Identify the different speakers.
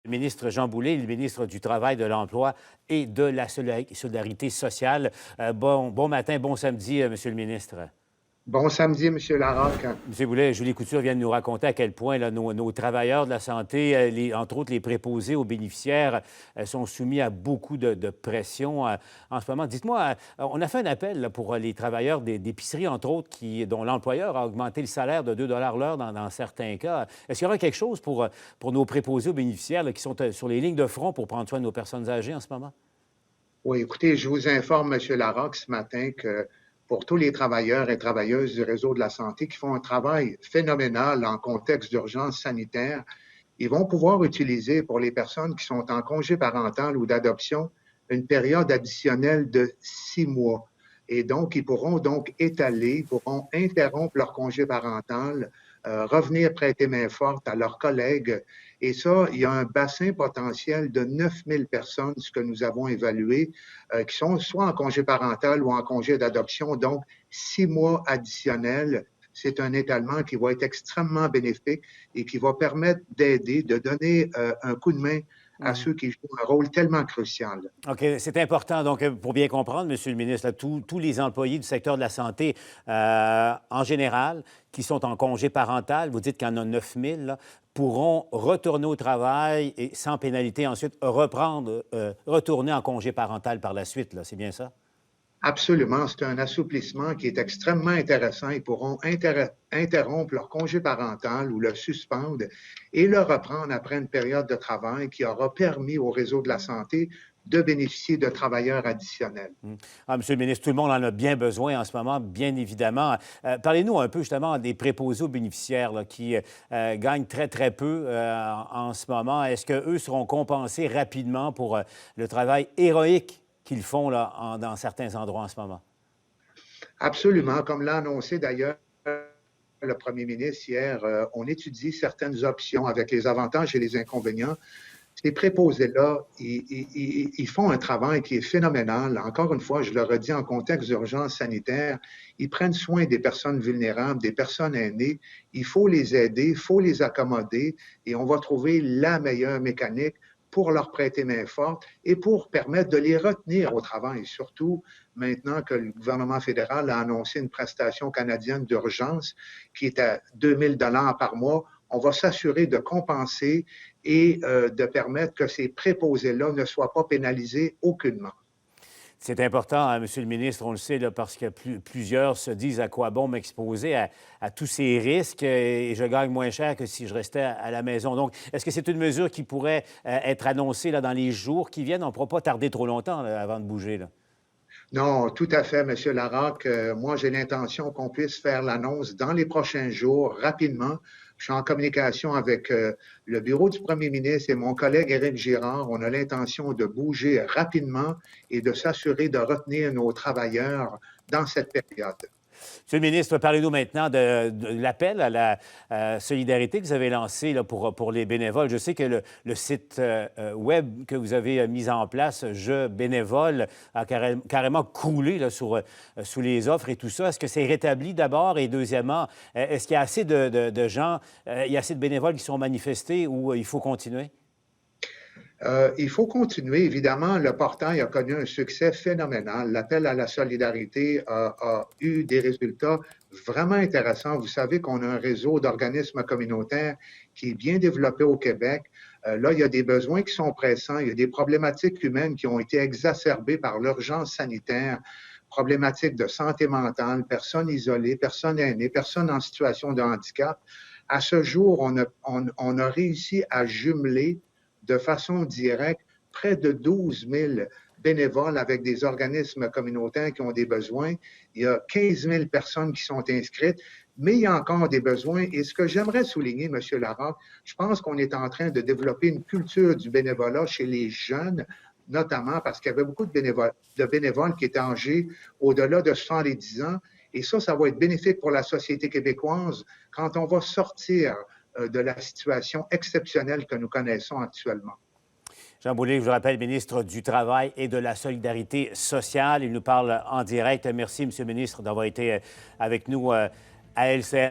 Speaker 1: Le ministre Jean Boulet, le ministre du Travail, de l'Emploi et de la Solidarité sociale. Bon matin, bon samedi, Monsieur le ministre.
Speaker 2: Bon samedi, M. Larocque.
Speaker 1: Monsieur Boulet, Julie Couture vient de nous raconter à quel point là, nos travailleurs de la santé, entre autres les préposés aux bénéficiaires, sont soumis à beaucoup de pression en ce moment. Dites-moi, on a fait un appel là, pour les travailleurs d'épicerie, entre autres, dont l'employeur a augmenté le salaire de 2 l'heure dans certains cas. Est-ce qu'il y aura quelque chose pour nos préposés aux bénéficiaires là, qui sont sur les lignes de front pour prendre soin de nos personnes âgées en ce moment?
Speaker 2: Oui, écoutez, je vous informe, M. Larocque, ce matin que pour tous les travailleurs et travailleuses du réseau de la santé qui font un travail phénoménal en contexte d'urgence sanitaire, ils vont pouvoir utiliser pour les personnes qui sont en congé parental ou d'adoption une période additionnelle de 6 mois. Et donc, ils pourront donc étaler, ils pourront interrompre leur congé parental, revenir prêter main forte à leurs collègues. Et ça, il y a un bassin potentiel de 9000 personnes, ce que nous avons évalué, qui sont soit en congé parental ou en congé d'adoption. Donc, 6 mois additionnels. C'est un étalement qui va être extrêmement bénéfique et qui va permettre d'aider, de donner un coup de main à ceux qui jouent un rôle tellement crucial.
Speaker 1: OK, c'est important. Donc, pour bien comprendre, Monsieur le ministre, là, tous les employés du secteur de la santé, en général, qui sont en congé parental, vous dites qu'il y en a 9000, là, pourront retourner au travail et sans pénalité ensuite retourner en congé parental par la suite. C'est bien ça?
Speaker 2: Absolument, c'est un assouplissement qui est extrêmement intéressant. Ils pourront interrompre leur congé parental ou le suspendre et le reprendre après une période de travail qui aura permis au réseau de la santé de bénéficier de travailleurs additionnels.
Speaker 1: Monsieur le ministre, tout le monde en a bien besoin en ce moment, bien évidemment. Parlez-nous un peu justement des préposés aux bénéficiaires là, qui gagnent très, très peu en ce moment. Est-ce qu'eux seront compensés rapidement pour le travail héroïque qu'ils font là, dans certains endroits en ce moment?
Speaker 2: Absolument, comme l'a annoncé d'ailleurs le premier ministre hier, on étudie certaines options avec les avantages et les inconvénients. Ces préposés-là, ils font un travail qui est phénoménal. Encore une fois, je le redis, en contexte d'urgence sanitaire, ils prennent soin des personnes vulnérables, des personnes aînées. Il faut les aider, il faut les accommoder et on va trouver la meilleure mécanique pour leur prêter main forte et pour permettre de les retenir au travail, surtout maintenant que le gouvernement fédéral a annoncé une prestation canadienne d'urgence qui est à 2000 $ par mois. On va s'assurer de compenser et de permettre que ces préposés-là ne soient pas pénalisés aucunement.
Speaker 1: C'est important, hein, Monsieur le ministre, on le sait, là, parce que plusieurs se disent à quoi bon m'exposer à tous ces risques et je gagne moins cher que si je restais à la maison. Donc, est-ce que c'est une mesure qui pourrait être annoncée là, dans les jours qui viennent? On ne pourra pas tarder trop longtemps là, avant de bouger. Là.
Speaker 2: Non, tout à fait, M. Larocque. Moi, j'ai l'intention qu'on puisse faire l'annonce dans les prochains jours, rapidement. Je suis en communication avec le bureau du premier ministre et mon collègue Éric Girard. On a l'intention de bouger rapidement et de s'assurer de retenir nos travailleurs dans cette période.
Speaker 1: Monsieur le ministre, parlez-nous maintenant de l'appel à la solidarité que vous avez lancé là, pour les bénévoles. Je sais que le site web que vous avez mis en place, Je bénévole, a carrément croulé là, sous les offres et tout ça. Est-ce que c'est rétabli d'abord? Et deuxièmement, est-ce qu'il y a assez de gens, il y a assez de bénévoles qui sont manifestés ou il faut continuer?
Speaker 2: Il faut continuer. Évidemment, le portail a connu un succès phénoménal. L'appel à la solidarité a eu des résultats vraiment intéressants. Vous savez qu'on a un réseau d'organismes communautaires qui est bien développé au Québec. Là, il y a des besoins qui sont pressants. Il y a des problématiques humaines qui ont été exacerbées par l'urgence sanitaire, problématiques de santé mentale, personnes isolées, personnes aînées, personnes en situation de handicap. À ce jour, on a réussi à jumeler de façon directe près de 12 000 bénévoles avec des organismes communautaires qui ont des besoins. Il y a 15 000 personnes qui sont inscrites, mais il y a encore des besoins. Et ce que j'aimerais souligner, M. Larocque, je pense qu'on est en train de développer une culture du bénévolat chez les jeunes, notamment parce qu'il y avait beaucoup de bénévoles qui étaient âgés au-delà de 70 ans. Et ça va être bénéfique pour la société québécoise quand on va sortir de la situation exceptionnelle que nous connaissons actuellement.
Speaker 1: Jean Boulet, je vous rappelle, ministre du Travail et de la Solidarité sociale. Il nous parle en direct. Merci, Monsieur le ministre, d'avoir été avec nous à LCN.